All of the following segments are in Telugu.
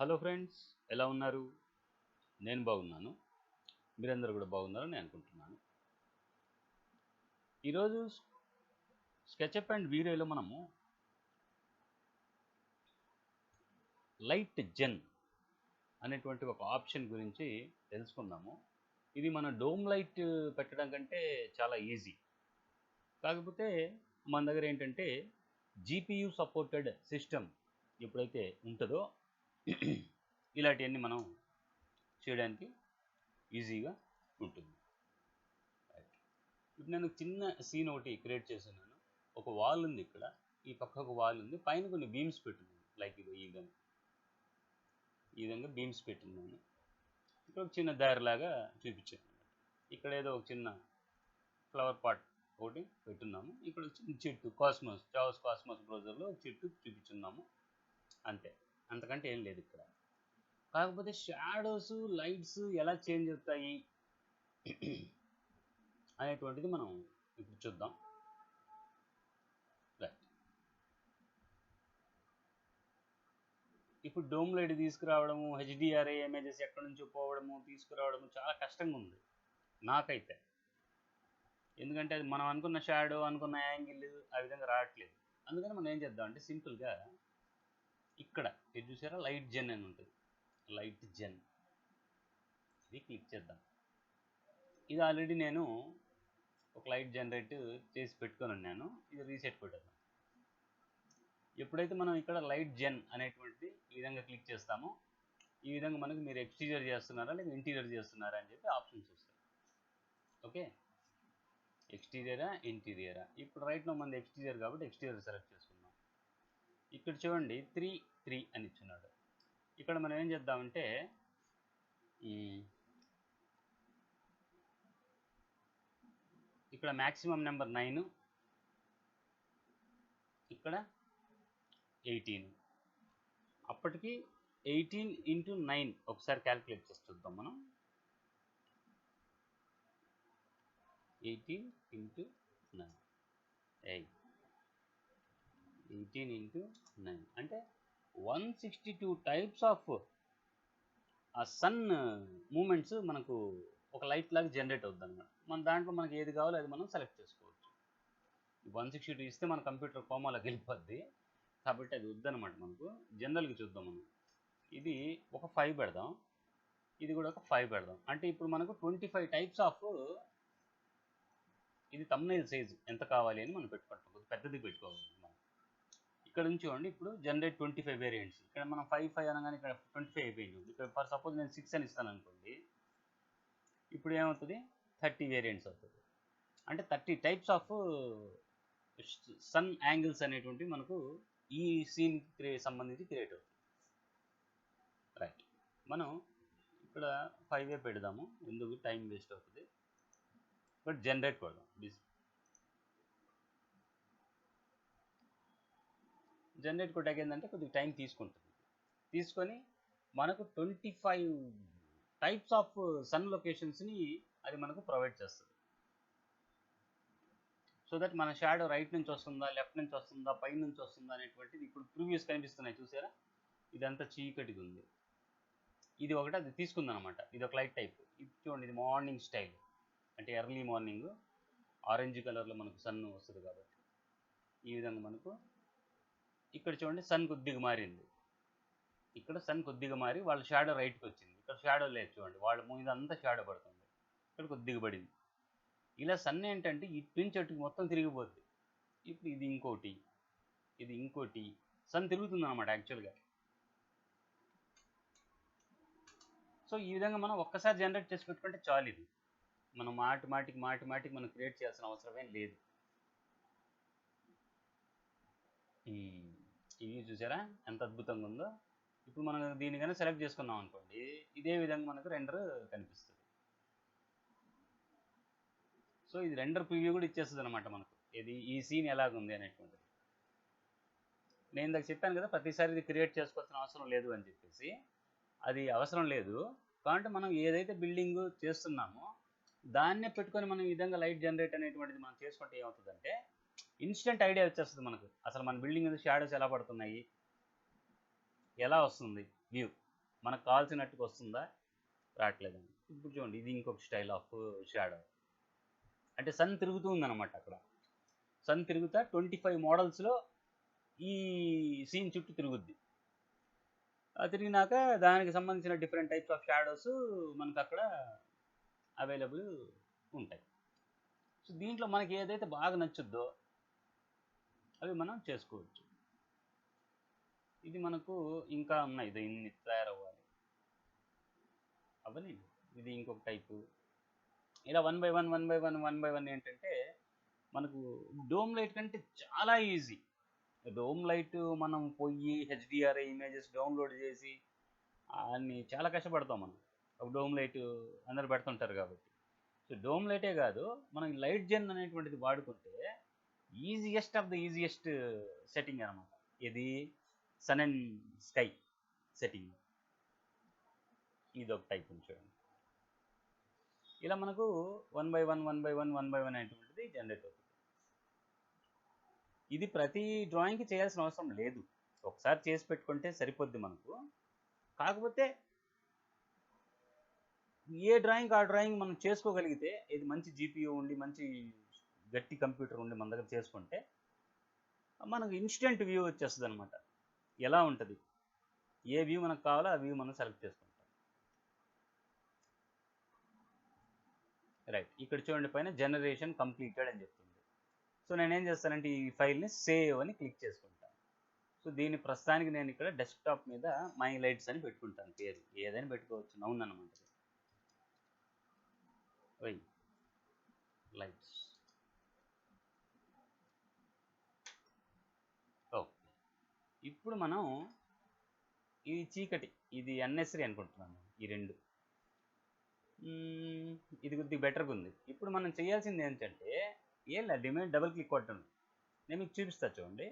హలో ఫ్రెండ్స్, ఎలా ఉన్నారు? నేను బాగున్నాను. మీరందరూ కూడా బాగున్నారని నేను అనుకుంటున్నాను. ఈరోజు స్కెచ్అప్ అండ్ వీరేలో మనము లైట్ జెన్ అనేటువంటి ఒక ఆప్షన్ గురించి తెలుసుకుందాము. ఇది మన డోమ్ లైట్ పెట్టడం కంటే చాలా ఈజీ. కాకపోతే మన దగ్గర ఏంటంటే జీపీయూ సపోర్టెడ్ సిస్టమ్ ఎప్పుడైతే ఉంటుందో ఇలాంటివన్నీ మనం చేయడానికి ఈజీగా ఉంటుంది. ఇప్పుడు నేను చిన్న సీన్ ఒకటి క్రియేట్ చేస్తున్నాను. ఒక వాల్ ఉంది, ఇక్కడ ఈ పక్క ఒక వాల్ ఉంది, పైన కొన్ని బీమ్స్ పెట్టున్నాను. లైక్ ఇది ఈ విధంగా బీమ్స్ పెట్టున్నాను. ఇక్కడ ఒక చిన్న దారిలాగా చూపించాను. ఇక్కడ ఏదో ఒక చిన్న ఫ్లవర్ పాట్ ఒకటి పెట్టున్నాము. ఇక్కడ చిన్న చెట్టు కాస్మోస్ బ్రౌజర్లో ఒక చెట్టు చూపించున్నాము. అంతే, అంతకంటే ఏం లేదు ఇక్కడ. కాకపోతే షాడోస్ లైట్స్ ఎలా చేంజ్ అవుతాయి అనేటువంటిది మనం ఇప్పుడు చూద్దాం. రైట్, ఇప్పుడు డోమ్ లైట్ తీసుకురావడము, హెచ్డిఆర్ఐ ఇమేజెస్ ఎక్కడి నుంచో పోవడము తీసుకురావడము చాలా కష్టంగా ఉంది నాకైతే. ఎందుకంటే అది మనం అనుకున్న షాడో, అనుకున్న యాంగిల్ ఆ విధంగా రావట్లేదు. అందుకని మనం ఏం చేద్దాం అంటే సింపుల్గా ఇక్కడ ఇది చూసారా, లైట్ జెన్ అని ఉంటుంది. లైట్ జెన్ ఇది క్లిక్ చేద్దాం. ఇది ఆల్రెడీ నేను ఒక లైట్ జనరేట్ చేసి పెట్టుకొని ఉన్నాను. ఇది రీసెట్ కొట్టేద్దాం. ఎప్పుడైతే మనం ఇక్కడ లైట్ జెన్ అనేటువంటిది ఈ విధంగా క్లిక్ చేస్తామో, ఈ విధంగా మనకు మీరు ఎక్స్టీరియర్ చేస్తున్నారా లేదా ఇంటీరియర్ చేస్తున్నారా అని చెప్పి ఆప్షన్స్ వస్తాయి. ఓకే, ఎక్స్టీరియరా ఇంటీరియరా. ఇప్పుడు రైట్లో మనది ఎక్స్టీరియర్ కాబట్టి ఎక్స్టీరియర్ సెలెక్ట్ చేసుకుందాం. ఇక్కడ చూడండి 3 అని ఇచ్చున్నాడు. ఇక్కడ మనం ఏం చేద్దామంటే ఇక్కడ మ్యాక్సిమం నెంబర్ 9, ఇక్కడ 18. అప్పటికి 18 × 9 ఒకసారి క్యాల్కులేట్ చేసి చూద్దాం మనం. 18 × 9 18 × 9 అంటే 162 టైప్స్ ఆఫ్ ఆ సన్ మూమెంట్స్ మనకు ఒక లైట్ లాగా జనరేట్ అవుతుంది అనమాట. మన దాంట్లో మనకి ఏది కావాలో అది మనం సెలెక్ట్ చేసుకోవచ్చు. 162 ఇస్తే మన కంప్యూటర్ కోమాలోకి వెళ్ళిపోద్ది కాబట్టి అది వద్దనమాట. మనకు జనరల్గా చూద్దాం మనం. ఇది ఒక 5 పెడదాం, ఇది కూడా ఒక 5 పెడదాం. అంటే ఇప్పుడు మనకు 25 టైప్స్ ఆఫ్ ఇది థంబ్నెయిల్ సైజ్ ఎంత కావాలి అని మనం పెట్టుకుంటాం. పెద్దది పెట్టుకోవాలి మనం. ఇక్కడ నుంచి చూడండి, ఇప్పుడు జనరేట్ 25 వేరియంట్స్. ఇక్కడ మనం 5 అనగానే ఇక్కడ 25 అయిపోయింది. ఇక్కడ ఫర్ సపోజ్ నేను 6 అని ఇస్తాను అనుకోండి, ఇప్పుడు ఏమవుతుంది 30 వేరియంట్స్ అవుతుంది. అంటే 30 టైప్స్ ఆఫ్ సన్ యాంగిల్స్ అనేటువంటివి మనకు ఈ సీన్కి సంబంధించి క్రియేట్ అవుతుంది. రైట్, మనం ఇక్కడ 5 పెడదాము, ఎందుకు టైం వేస్ట్ అవుతుంది. బట్ జనరేట్ కొడదాం. జనరేట్ కొట్టాక ఏంటంటే కొద్దిగా టైం తీసుకుంటుంది. తీసుకొని మనకు 25 టైప్స్ ఆఫ్ సన్ లొకేషన్స్ని అది మనకు ప్రొవైడ్ చేస్తుంది. సో దట్ మన షాడో రైట్ నుంచి వస్తుందా, లెఫ్ట్ నుంచి వస్తుందా, పై నుంచి వస్తుందా అనేటువంటిది ఇప్పుడు ప్రివ్యూస్ కనిపిస్తున్నాయి చూసారా. ఇదంతా చీకటిగా ఉంది. ఇది ఒకటి అది తీసుకుందనమాట. ఇది ఒక లైట్ టైప్. ఇది చూడండి, ఇది మార్నింగ్ స్టైల్, అంటే ఎర్లీ మార్నింగ్ ఆరెంజ్ కలర్లో మనకు సన్ వస్తుంది కాబట్టి ఈ విధంగా మనకు ఇక్కడ చూడండి సన్ కొద్దిగా మారింది. ఇక్కడ సన్ కొద్దిగా మారి వాళ్ళ షాడో రైట్కి వచ్చింది. ఇక్కడ షాడో లేదు చూడండి, వాళ్ళ ఇదంతా షాడో పడుతుంది, ఇక్కడ కొద్దిగా పడింది. ఇలా సన్ ఏంటంటే ఇటు నుంచి అటుకు మొత్తం తిరిగిపోద్ది. ఇప్పుడు ఇది ఇంకోటి, ఇది ఇంకోటి, సన్ తిరుగుతుంది అనమాట యాక్చువల్గా. సో ఈ విధంగా మనం ఒక్కసారి జనరేట్ చేసి పెట్టుకుంటే చాలు. ఇది మనం మాటికి మనం క్రియేట్ చేయాల్సిన అవసరమేం లేదు. ఇవి చూసారా ఎంత అద్భుతంగా ఉందో. ఇప్పుడు మనం దీన్ని కనుక సెలెక్ట్ చేసుకున్నాం అనుకోండి, ఇదే విధంగా మనకు రెండర్ కనిపిస్తుంది. సో ఇది రెండర్ ప్రివ్యూ కూడా ఇచ్చేస్తుంది అనమాట మనకు, ఇది ఈ సీన్ ఎలాగుంది అనేటువంటిది. నేను ఇందాక చెప్పాను కదా, ప్రతిసారి ఇది క్రియేట్ చేసుకోవాల్సిన అవసరం లేదు అని చెప్పేసి. అది అవసరం లేదు కాబట్టి మనం ఏదైతే బిల్డింగ్ చేస్తున్నామో దాన్నే పెట్టుకొని మనం ఈ విధంగా లైట్ జనరేట్ అనేటువంటిది మనం చేసుకుంటే ఏమవుతుందంటే ఇన్స్టెంట్ ఐడియా వచ్చేస్తుంది మనకు. అసలు మన బిల్డింగ్ మీద షాడోస్ ఎలా పడుతున్నాయి, ఎలా వస్తుంది వ్యూ మనకు కావాల్సినట్టుగా వస్తుందా, రావట్లేదండి. ఇప్పుడు చూడండి, ఇది ఇంకొక స్టైల్ ఆఫ్ షాడో. అంటే సన్ తిరుగుతూ ఉందన్నమాట. అక్కడ సన్ తిరుగుతా 25 మోడల్స్లో ఈ సీన్ చుట్టూ తిరుగుద్ది. తిరిగినాక దానికి సంబంధించిన డిఫరెంట్ టైప్స్ ఆఫ్ షాడోస్ మనకు అక్కడ అవైలబుల్ ఉంటాయి. సో దీంట్లో మనకి ఏదైతే బాగా నచ్చుద్దో అవి మనం చేసుకోవచ్చు. ఇది మనకు ఇంకా ఉన్నాయి, ఇది ఇన్ని తయారవ్వాలి అవన్నీ. ఇది ఇంకొక టైపు. ఇలా 1 బై 1 1 బై 1 1 బై 1 ఏంటంటే మనకు డోమ్ లైట్ కంటే చాలా ఈజీ. డోమ్ లైట్ మనం పోయి హెచ్డిఆర్ఐ ఇమేజెస్ డౌన్లోడ్ చేసి అన్ని చాలా కష్టపడతాం మనం. ఒక డోమ్ లైట్ అందరు పెడుతుంటారు కాబట్టి. సో డోమ్ లైటే కాదు, మనం లైట్ జెన్ అనేటువంటిది వాడుకుంటే easiest of the easiest setting అనమాట. ఇది సన్ అండ్ స్కై సెట్టింగ్. ఇది ఒక టైప్ చూడండి. ఇలా మనకు 1 బై 1 1 బై 1 1 బై 1 అనేటువంటిది జనరేట్ అవుతుంది. ఇది ప్రతి డ్రాయింగ్కి చేయాల్సిన అవసరం లేదు, ఒకసారి చేసి పెట్టుకుంటే సరిపోద్ది మనకు. కాకపోతే ఏ డ్రాయింగ్ ఆ డ్రాయింగ్ మనం చేసుకోగలిగితే, ఇది మంచి జీపీయూ ఉండి మంచి గట్టి కంప్యూటర్ ఉండి మన దగ్గర చేసుకుంటే మనకు ఇన్స్టెంట్ వ్యూ వచ్చేస్తుంది అనమాట. ఎలా ఉంటుంది, ఏ వ్యూ మనకు కావాలో ఆ వ్యూ మనం సెలెక్ట్ చేసుకుంటాం. రైట్, ఇక్కడ చూడండి పైన జనరేషన్ కంప్లీటెడ్ అని చెప్తుంది. సో నేనేం చేస్తానంటే ఈ ఫైల్ని సేవ్ అని క్లిక్ చేసుకుంటాను. సో దీని ప్రస్తుతానికి నేను ఇక్కడ డెస్క్టాప్ మీద మై లైట్స్ అని పెట్టుకుంటాను. పేరు ఏదైనా పెట్టుకోవచ్చు, నౌన్ అనమాట. Why lights. ఓకే, ఇప్పుడు మనం ఇది చీకటి, ఇది అన్నెసరీ అనుకుంటున్నాను ఈ రెండు. ఇది కొద్దిగా బెటర్గా ఉంది. ఇప్పుడు మనం చేయాల్సింది ఏంటంటే ఏం లేదు, డిమాండ్ డబుల్ క్లిక్ కొట్టండి. నేను మీకు చూపిస్తా చూడండి.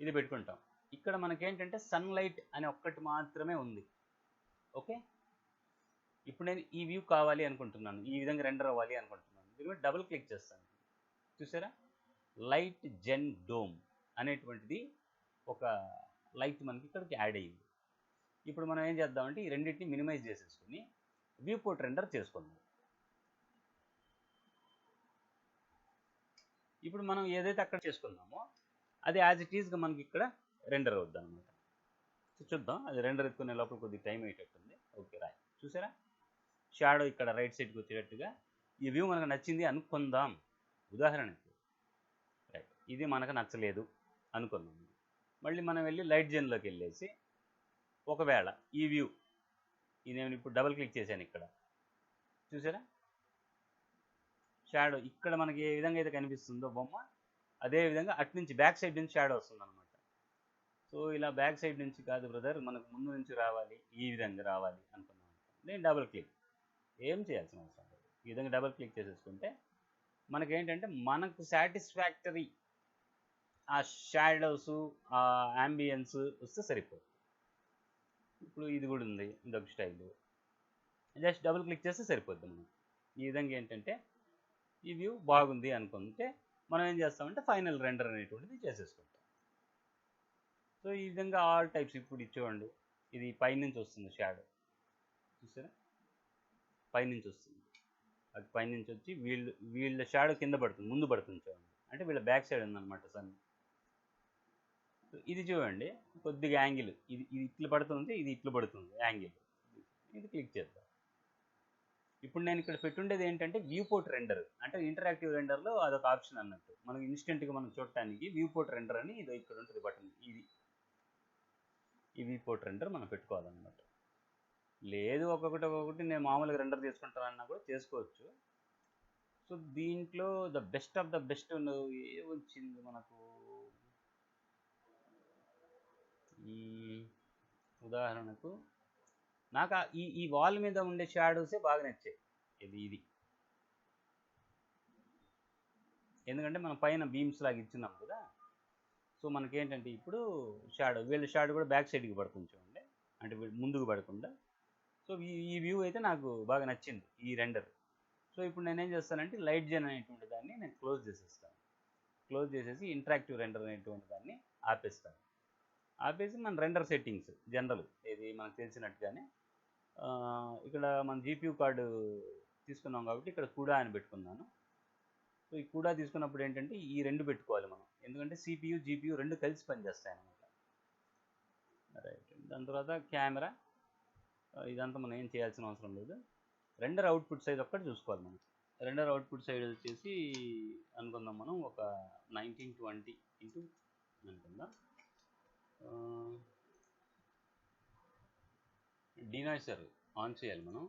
ఇది పెట్టుకుంటాం. ఇక్కడ మనకేంటంటే సన్లైట్ అని ఒక్కటి మాత్రమే ఉంది. ఓకే, ఇప్పుడు నేను ఈ వ్యూ కావాలి అనుకుంటున్నాను, ఈ విధంగా రెండర్ అవ్వాలి అనుకుంటున్నాను. దీని మీద డబుల్ క్లిక్ చేస్తాను. చూసారా, లైట్ జెన్ డోమ్ అనేటువంటిది ఒక లైట్ మనకి ఇక్కడికి యాడ్ అయ్యింది. ఇప్పుడు మనం ఏం చేద్దామంటే ఈ రెండింటిని మినిమైజ్ చేసేసుకుని వ్యూ పోర్ట్ రెండర్ చేసుకుందాం. ఇప్పుడు మనం ఏదైతే అక్కడ చేసుకున్నామో అది యాజ్ ఇట్ ఈస్గా మనకి ఇక్కడ రెండర్ అవుద్ది అనమాట. చూద్దాం, అది రెండర్ ఎత్తుకునే లోపల కొద్దిగా టైం అయ్యేటట్టుంది. ఓకే, రాయ్. చూసారా, షాడో ఇక్కడ రైట్ సైడ్కి వచ్చేటట్టుగా ఈ వ్యూ మనకు నచ్చింది అనుకుందాం. ఉదాహరణకి రైట్, ఇది మనకు నచ్చలేదు అనుకుందాం. మళ్ళీ మనం వెళ్ళి లైట్ జెన్లోకి వెళ్ళేసి ఒకవేళ ఈ వ్యూ, ఇది నేను ఇప్పుడు డబుల్ క్లిక్ చేశాను ఇక్కడ. చూసారా, షాడో ఇక్కడ మనకి ఏ విధంగా అయితే కనిపిస్తుందో బొమ్మ, అదే విధంగా అటు నుంచి బ్యాక్ సైడ్ నుంచి షాడో వస్తుంది అనమాట. సో ఇలా బ్యాక్ సైడ్ నుంచి కాదు బ్రదర్, మనకు ముందు నుంచి రావాలి, ఈ విధంగా రావాలి అనుకున్నాం. నేను డబుల్ క్లిక్, ఏం చేయాల్సిన అవసరం లేదు. ఈ విధంగా డబుల్ క్లిక్ చేసేసుకుంటే మనకేంటంటే మనకు సాటిస్ఫాక్టరీ ఆ షాడోస్, ఆ యాంబియన్స్ వస్తే సరిపోతుంది. ఇప్పుడు ఇది కూడా ఉంది, ఇదొక స్టైల్. జస్ట్ డబుల్ క్లిక్ చేస్తే సరిపోద్ది మనం. ఈ విధంగా ఏంటంటే ఈ వ్యూ బాగుంది అనుకుంటే మనం ఏం చేస్తామంటే ఫైనల్ రెండర్ అనేటువంటిది చేసేసుకుంటాం. సో ఈ విధంగా ఆల్ టైప్స్. ఇప్పుడు చూడండి, ఇది పైనుంచి వస్తుంది షాడో. చూసారా, పైనుంచి వస్తుంది, అది పైనుంచి వచ్చి వీళ్ళ షాడో కింద పడుతుంది, ముందు పడుతుంది చూడండి. అంటే వీళ్ళ బ్యాక్ సైడ్ ఉందన్నమాట సన్. ఇది చూడండి, కొద్దిగా యాంగిల్, ఇది ఇట్లా పడుతుంది, ఇది ఇట్లా పడుతుంది యాంగిల్. ఇది క్లిక్ చేద్దాం. ఇప్పుడు నేను ఇక్కడ పెట్టుండేది ఏంటంటే వ్యూ పోర్ట్ రెండర్, అంటే ఇంటరాక్టివ్ రెండర్లో అదొక ఆప్షన్ అన్నట్టు. మనకి ఇన్స్టెంట్గా మనం చూడటానికి వ్యూ పోర్ట్ రెండర్ అని ఇది ఇక్కడ ఉంటుంది బటన్. ఇది ఈ వ్యూ పోర్ట్ రెండర్ మనం పెట్టుకోవాలన్నమాట. లేదు ఒక్కొక్కటి నేను మామూలుగా రెండర్ చేసుకుంటానన్నా కూడా చేసుకోవచ్చు. సో దీంట్లో the best of the best ఏ వచ్చింది మనకు, ఉదాహరణకు నాకు ఈ వాల్ మీద ఉండే షాడోసే బాగా నచ్చాయి. ఇది ఎందుకంటే మనం పైన బీమ్స్ లాగా ఇచ్చున్నాం కదా. సో మనకేంటంటే ఇప్పుడు వీళ్ళ షాడో కూడా బ్యాక్ సైడ్కి పడుతుంది చూడండి, అంటే ముందుకు పడకుండా. సో ఈ వ్యూ అయితే నాకు బాగా నచ్చింది, ఈ రెండర్. సో ఇప్పుడు నేనేం చేస్తానంటే లైట్ జెన్ అనేటువంటి దాన్ని నేను క్లోజ్ చేసేస్తాను. క్లోజ్ చేసేసి ఇంటరాక్టివ్ రెండర్ అనేటువంటి దాన్ని ఆపేస్తాను. ఆపేసి మన రెండర్ సెట్టింగ్స్ జనరల్ ఇది మనకు తెలిసినట్టుగానే ఇక్కడ మన జీపీయూ కార్డు తీసుకున్నాం కాబట్టి ఇక్కడ కూడా అని పెట్టుకున్నాను. సో ఈ కూడా తీసుకున్నప్పుడు ఏంటంటే ఈ రెండు పెట్టుకోవాలి మనం, ఎందుకంటే సిపియు జీపీయూ రెండు కలిసి పనిచేస్తాయి అన్నమాట. రైట్. దాని తర్వాత కెమెరా, ఇదంతా మనం ఏం చేయాల్సిన అవసరం లేదు. రెండర్ అవుట్పుట్ సైజ్ ఒక్కటి చూసుకోవాలి మనం. రెండర్ అవుట్పుట్ సైడ్ వచ్చేసి అనుకుందాం మనం ఒక 1920 ఇంటూ అనుకుందాం. డీనాయిజర్ ఆన్ చేయాలి మనం.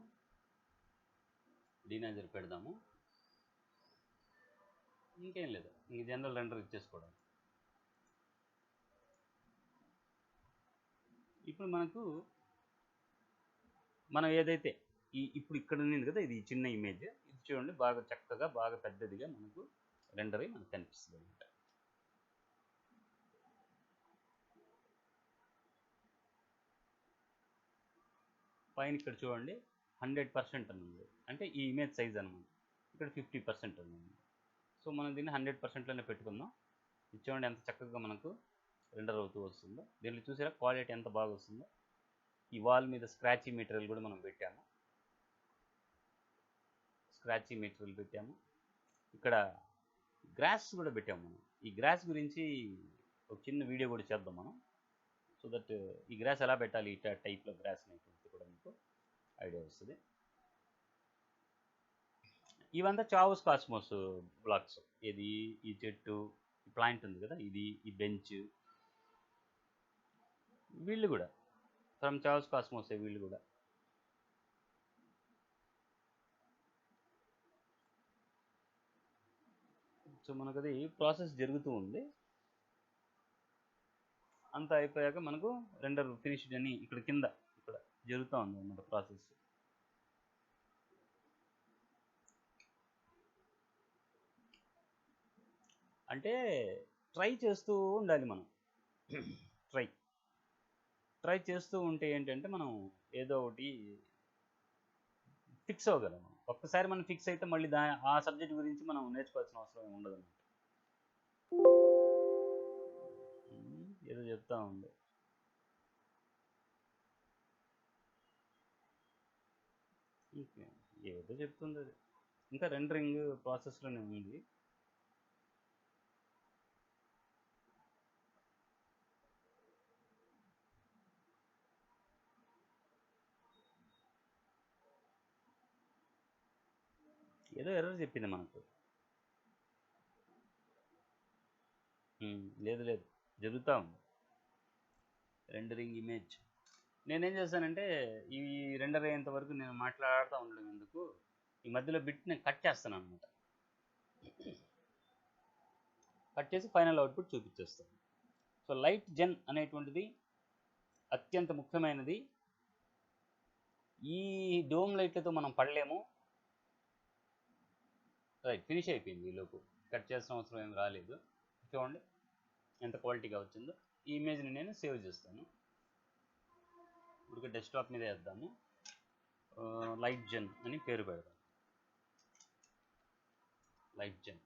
డీనాయిజర్ పెడదాము. ఇంకేం లేదు, ఇంక జనరల్ రెండర్ ఇచ్చేసుకోవడం. ఇప్పుడు మనం ఏదైతే ఇప్పుడు ఇక్కడ ఉంది కదా, ఇది చిన్న ఇమేజ్, ఇది చూడండి బాగా చక్కగా బాగా పెద్దదిగా మనకు రెండర్ అయి మనకు కనిపిస్తుంది అనమాట. పైన ఇక్కడ చూడండి 100% అని ఉంది, అంటే ఈ ఇమేజ్ సైజ్ అనమాట. ఇక్కడ 50% అని ఉంది. సో మనం దీన్ని 100%లోనే పెట్టుకుందాం. ఇది చూడండి ఎంత చక్కగా మనకు రెండర్ అవుతూ వస్తుందో. దీనిలో చూసారా క్వాలిటీ ఎంత బాగా వస్తుందో. ఈ వాల్ మీద స్క్రాచీ మెటీరియల్ కూడా మనం పెట్టాము. స్క్రాచీ మెటీరియల్ పెట్టాము. ఇక్కడ గ్రాస్ కూడా పెట్టాము మనం. ఈ గ్రాస్ గురించి ఒక చిన్న వీడియో కూడా చేద్దాం మనం. సో దట్ ఈ గ్రాస్ ఎలా పెట్టాలి, ఈ టైప్లో గ్రాస్ అనేటువంటిది కూడా మీకు ఐడియా వస్తుంది. ఇవంతా చావోస్ కాస్మోస్ బ్లాక్స్. ఇది ఈ చెట్టు, ఈ ప్లాంట్ ఉంది కదా, ఇది ఈ బెంచ్, వీళ్ళు కూడా ఫ్రమ్ చావోస్ కాస్మోసే వీళ్ళు కూడా. సో మనకు అది ప్రాసెస్ జరుగుతూ ఉంది. అంతా అయిపోయాక మనకు రెండర్ ఫినిష్డ్ అని ఇక్కడ కింద ఇక్కడ జరుగుతూ ఉంది అన్నమాట ప్రాసెస్. అంటే ట్రై చేస్తూ ఉండాలి మనం. ట్రై చేస్తూ ఉంటే ఏంటంటే మనం ఏదో ఒకటి ఫిక్స్ అవ్వగలం. ఒక్కసారి మనం ఫిక్స్ అయితే మళ్ళీ ఆ సబ్జెక్ట్ గురించి మనం నేర్చుకోవాల్సిన అవసరం ఉండదు అన్నమాట. ఏదో చెప్తా ఉంది. ఏదో చెప్తుంది అది, ఇంకా రెండరింగ్ ప్రాసెస్లోనే ఉంది. ఏదో ఎర్రర్ చెప్పింది మనకు. లేదు జరుగుతూ ఉంది రెండరింగ్ ఇమేజ్. నేనేం చేస్తానంటే ఈ రెండర్ అయ్యేంత వరకు నేను మాట్లాడుతూ ఉండడం ఎందుకు, ఈ మధ్యలో బిట్ నేను కట్ చేస్తాను అనమాట. కట్ చేసి ఫైనల్ అవుట్పుట్ చూపించేస్తాను. సో లైట్ జెన్ అనేటువంటిది అత్యంత ముఖ్యమైనది. ఈ డోమ్ లైట్లతో మనం పడలేము. రైట్, ఫినిష్ అయిపోయింది. ఈలోపు కట్ చేసిన అవసరం ఏం రాలేదు. చూడండి ఎంత క్వాలిటీగా వచ్చిందో. ఈ ఇమేజ్ని నేను సేవ్ చేస్తాను. ఇప్పుడు డెస్క్టాప్ మీద వేద్దాము. లైట్ జెన్ అని పేరు పెడదాం. లైట్ జెన్.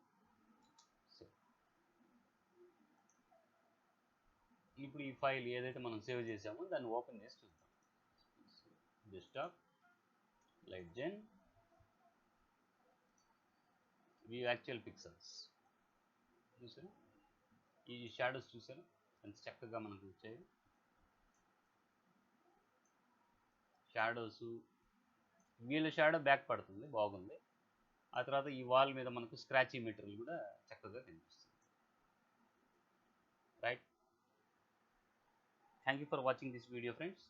ఇప్పుడు ఈ ఫైల్ ఏదైతే మనం సేవ్ చేసామో దాన్ని ఓపెన్ చేసి చూద్దాం. డెస్క్టాప్, లైట్ జెన్, వ్యూ యాక్చువల్ పిక్సెల్స్. చూసారా ఈ షాడోస్ చూసారా ఎంత చక్కగా మనకు వచ్చాయి. షాడోస్, వీళ్ళ షాడో బ్యాక్ పడుతుంది, బాగుంది. ఆ తర్వాత ఈ వాల్ మీద మనకు స్క్రాచీ మెటీరియల్ కూడా చక్కగా కనిపిస్తుంది. Right. Thank you for watching this video friends.